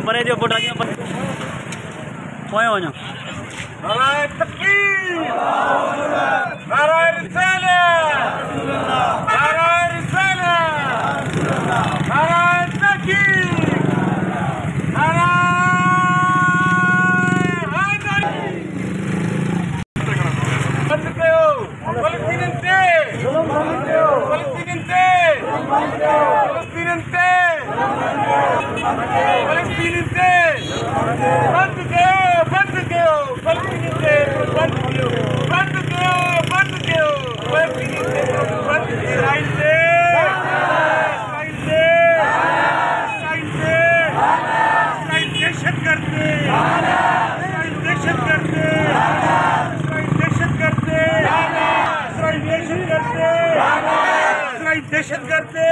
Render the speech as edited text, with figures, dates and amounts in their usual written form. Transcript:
में बने जो बोट आगे कोई हो ना नाराए तकबीर नाराए रिसालत नाराए रिसालत नाराए तकबीर नाराए हैदर बंद करो फलस्तीनते फलस्तीनते फलस्तीनते फलस्तीनते बंद करो बंद करो फलस्तीनते बंद करो बंद करो बंद करो फलस्तीनते बंद इजराइल से दहशत करते दहशत करते दहशत करते दहशत करते दहशत करते